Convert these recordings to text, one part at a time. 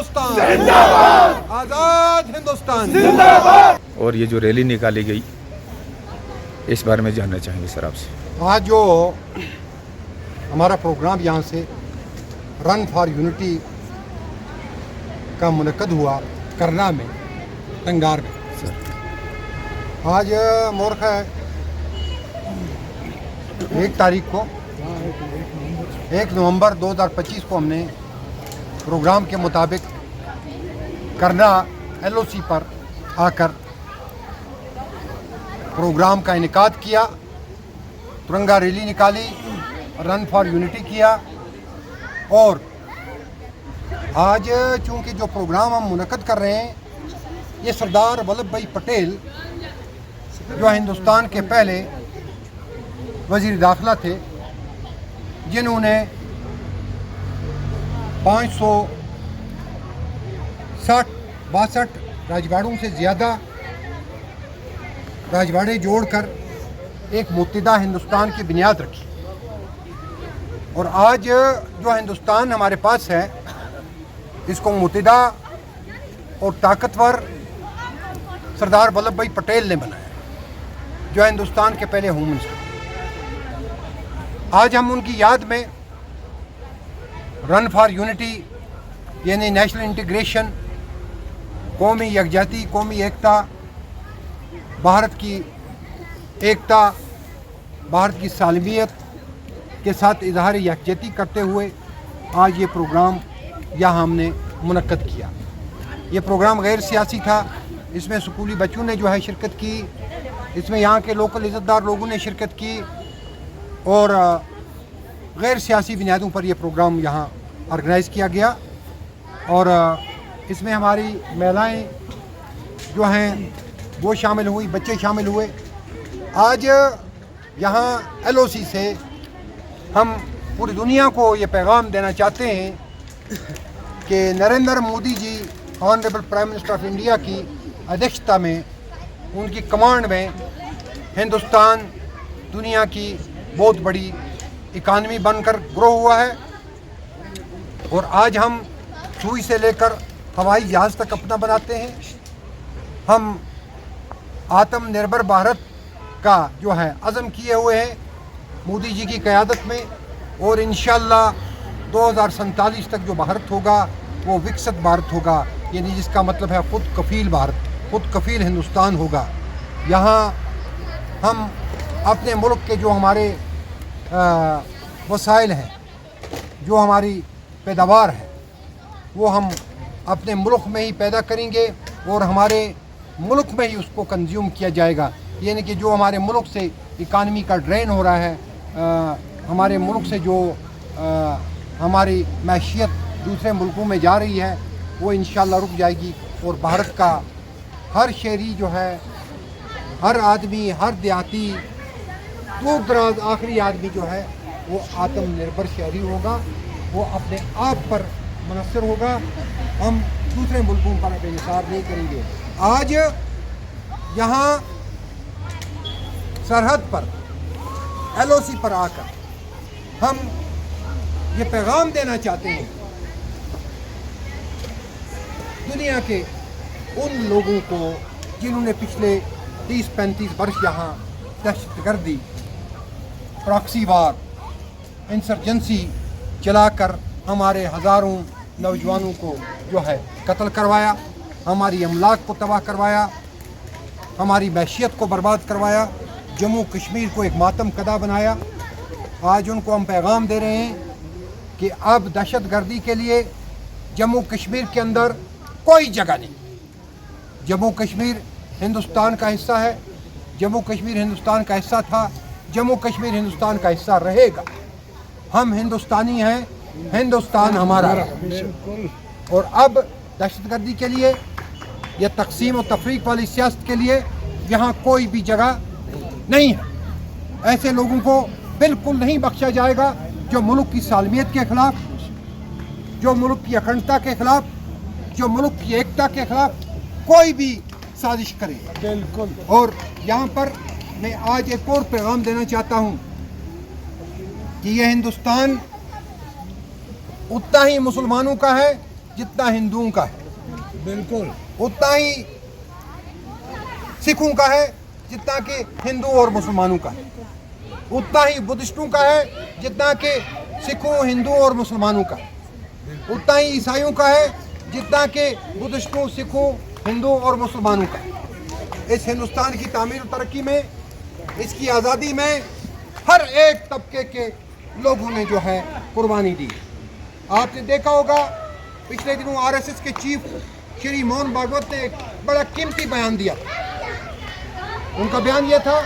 हिंदुस्तान जिंदाबाद, आजाद हिंदुस्तान जिंदाबाद। और ये जो रैली निकाली गई इस बारे में जानना चाहेंगे सर आपसे। आज जो हमारा प्रोग्राम यहाँ से रन फॉर यूनिटी का मुनक्कद हुआ करना में टंगार में, आज मोर्ख है 1 तारीख को 1 नवंबर 2025 को हमने प्रोग्राम के मुताबिक करना LOC पर आकर प्रोग्राम का इनेकाद किया, तिरंगा रैली निकाली, रन फॉर यूनिटी किया। और आज चूंकि जो प्रोग्राम हम मुनक्कद कर रहे हैं ये सरदार वल्लभ भाई पटेल जो हिंदुस्तान के पहले वज़ीर दाखिला थे, जिन्होंने 562 राजवाड़ों से ज़्यादा राजवाड़े जोड़कर एक मुत्तहिदा हिंदुस्तान की बुनियाद रखी। और आज जो हिंदुस्तान हमारे पास है इसको मुत्तहिदा और ताकतवर सरदार वल्लभ भाई पटेल ने बनाया, जो हिंदुस्तान के पहले होम मिनिस्टर। आज हम उनकी याद में रन फॉर यूनिटी यानी नेशनल इंटीग्रेशन, कौमी यकजहती, कौमी एकता, भारत की एकता, भारत की सालमियत के साथ इजहार यकजहती करते हुए आज ये प्रोग्राम यहाँ हमने मुनक्कद किया। ये प्रोग्राम गैर सियासी था, इसमें स्कूली बच्चों ने जो है शिरकत की, इसमें यहाँ के लोकल इज़्ज़तदार लोगों ने शिरकत की और गैर सियासी बुनियादों पर यह प्रोग्राम यहाँ ऑर्गेनाइज़ किया गया। और इसमें हमारी महिलाएं जो हैं वो शामिल हुई, बच्चे शामिल हुए। आज यहाँ LOC से हम पूरी दुनिया को ये पैगाम देना चाहते हैं कि Narendra Modi ji honourable prime minister of India की अध्यक्षता में, उनकी कमांड में हिंदुस्तान दुनिया की बहुत बड़ी इकानमी बनकर ग्रो हुआ है। और आज हम सुई से लेकर हवाई जहाज़ तक अपना बनाते हैं। हम आत्मनिर्भर भारत का जो है अज़म किए हुए हैं मोदी जी की क़यादत में। और इंशाअल्लाह 2047 तक जो भारत होगा वो विकसित भारत होगा, यानी जिसका मतलब है खुद कफील भारत, खुद कफील हिंदुस्तान होगा। यहाँ हम अपने मुल्क के जो हमारे वसाइल हैं, जो हमारी पैदावार है, वो हम अपने मुल्क में ही पैदा करेंगे और हमारे मुल्क में ही उसको कंज्यूम किया जाएगा। यानी कि जो हमारे मुल्क से इकानमी का ड्रेन हो रहा है, हमारे मुल्क से जो हमारी मैशियत दूसरे मुल्कों में जा रही है वो इंशाअल्लाह रुक जाएगी। और भारत का हर शहरी जो है, हर आदमी, हर देहाती, दूर दराज आखिरी आदमी जो है वो आत्मनिर्भर शहरी होगा, वो अपने आप पर मुनहसर होगा। हम दूसरे मुल्कों पर बेनिसार नहीं करेंगे। आज यहाँ सरहद पर LOC पर आकर हम ये पैगाम देना चाहते हैं दुनिया के उन लोगों को जिन्होंने पिछले 30-35 वर्ष यहाँ दहशतगर्दी, प्रॉक्सी वार, इंसर्जेंसी चलाकर हमारे हज़ारों नौजवानों को जो है कत्ल करवाया, हमारी अमलाक को तबाह करवाया, हमारी मैशियत को बर्बाद करवाया, जम्मू कश्मीर को एक मातम कदा बनाया। आज उनको हम पैगाम दे रहे हैं कि अब दहशतगर्दी के लिए जम्मू कश्मीर के अंदर कोई जगह नहीं। जम्मू कश्मीर हिंदुस्तान का हिस्सा है, जम्मू कश्मीर हिंदुस्तान का हिस्सा था, जम्मू कश्मीर हिंदुस्तान का हिस्सा रहेगा। हम हिंदुस्तानी हैं, हिंदुस्तान हमारा है। और अब दहशतगर्दी के लिए या तकसीम और तफरीक वाली सियासत के लिए यहाँ कोई भी जगह नहीं है। ऐसे लोगों को बिल्कुल नहीं बख्शा जाएगा जो मुल्क की सालमियत के ख़िलाफ़, जो मुल्क की अखंडता के ख़िलाफ़, जो मुल्क की एकता के ख़िलाफ़ कोई भी साजिश करे। बिल्कुल। और यहाँ पर मैं आज एक और पैगाम देना चाहता हूँ कि यह हिंदुस्तान उतना ही मुसलमानों का है जितना हिंदुओं का है, बिल्कुल उतना ही सिखों का है जितना कि हिंदू और मुसलमानों का है, उतना ही बुद्धिस्टों का है जितना कि सिखों, हिंदुओं और मुसलमानों का, उतना ही ईसाइयों का है जितना कि बुद्धिस्टों, सिखों, हिंदुओं और मुसलमानों का। इस हिंदुस्तान की तामीर और तरक्की में, इसकी आज़ादी में हर एक तबके के लोगों ने जो है कुर्बानी दी। आपने देखा होगा पिछले दिनों आरएसएस के चीफ श्री मोहन भागवत ने एक बड़ा कीमती बयान दिया। उनका बयान यह था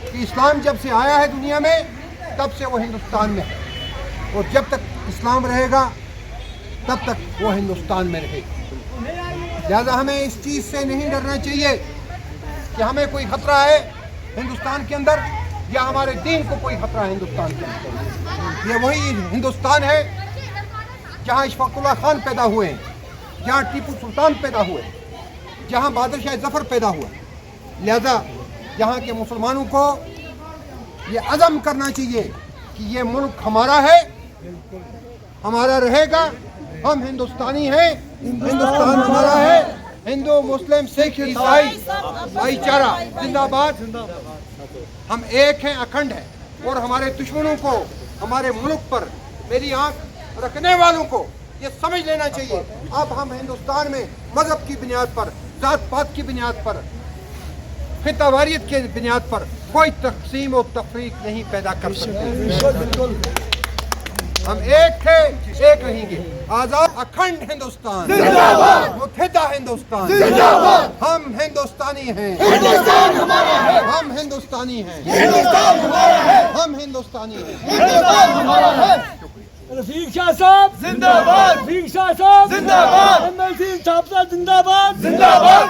कि इस्लाम जब से आया है दुनिया में तब से वो हिंदुस्तान में है, और जब तक इस्लाम रहेगा तब तक वो हिंदुस्तान में रहेगा। लिहाजा हमें इस चीज़ से नहीं डरना चाहिए कि हमें कोई खतरा है हिंदुस्तान के अंदर, या हमारे दीन को कोई खतरा है हिंदुस्तान के अंदर। ये वही हिंदुस्तान है जहाँ इशफाकुल्लाह खान पैदा हुए, जहाँ टीपू सुल्तान पैदा हुए, जहाँ बहादुर शाह जफर पैदा हुआ। लिहाजा यहाँ के मुसलमानों को ये अज़म करना चाहिए कि ये मुल्क हमारा है, हमारा रहेगा, हम हिंदुस्तानी हैं, हिंदुस्तान हमारा है। हिंदू, मुस्लिम, सिख, ईसाई भाईचारा जिंदाबाद। हम एक हैं, अखंड हैं, और हमारे दुश्मनों को, हमारे मुल्क पर मेरी आंख रखने वालों को ये समझ लेना चाहिए, अब हम हिंदुस्तान में मजहब की बुनियाद पर, जात पात की बुनियाद पर, खितावारियत के बुनियाद पर कोई तकसीम और तफरीक नहीं पैदा कर सकते। हम एक थे, एक रहेंगे। आजाद अखंड हिंदुस्तान जिंदाबाद, मुत्तहिदा हिंदुस्तान जिंदाबाद। हम हिंदुस्तानी हैं, हिंदुस्तान हमारा है। हम हिंदुस्तानी हैं, हिंदुस्तान हमारा है। हम हिंदुस्तानी हैं, हिंदुस्तान हमारा है। रफीक शाह साहब जिंदाबाद, रफीक शाह साहब जिंदाबाद, एमएलसी थापसा जिंदाबाद, जिंदाबाद।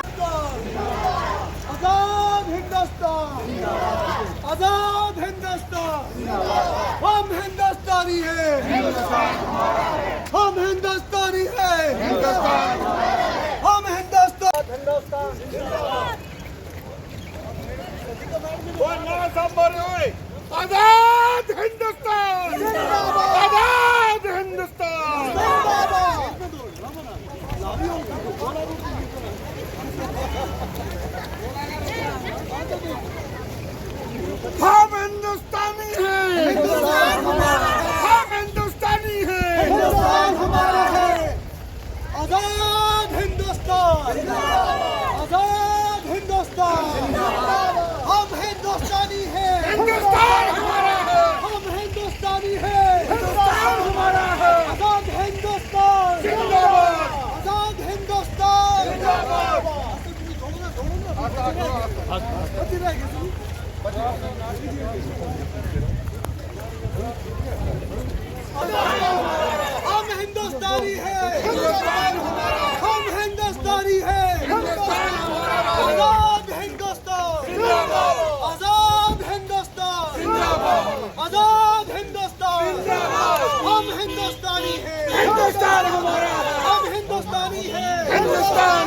आजाद हिंदुस्तान, आजाद हिंदुस्तान, हम हिंदुस्तानी हैं, हम हिंदुस्तानी हैं, हम हिंदुस्तान, हिंदुस्तान जिंदाबाद। आजाद हिंदुस्तान जिंदाबाद, आजाद हिंदुस्तान हम हिंदुस्तानी हैं, हिंदुस्तान हमारा है। हम हिंदुस्तानी हैं, हिंदुस्तान हमारा है। आजाद हिंदुस्तान जिंदाबाद, आजाद हिंदुस्तान जिंदाबाद, हम हिंदुस्तानी हैं, हिंदुस्तान हमारा है। हम हिंदुस्तानी हैं, हिंदुस्तान हमारा है। आजाद हिंदुस्तान जिंदाबाद, आजाद हिंदुस्तान जिंदाबाद। हम हिंदुस्तानी हैं, हिंदुस्तान हमारा है। हम हिंदुस्तानी हैं, हिंदुस्तान हमारा है। आजाद हिंदुस्तान जिंदाबाद, आजाद हिंदुस्तान जिंदाबाद, आजाद हिंदुस्तान जिंदाबाद। हम हिंदुस्तानी हैं, हिंदुस्तान हमारा है। हम हिंदुस्तानी हैं, हिंदुस्तान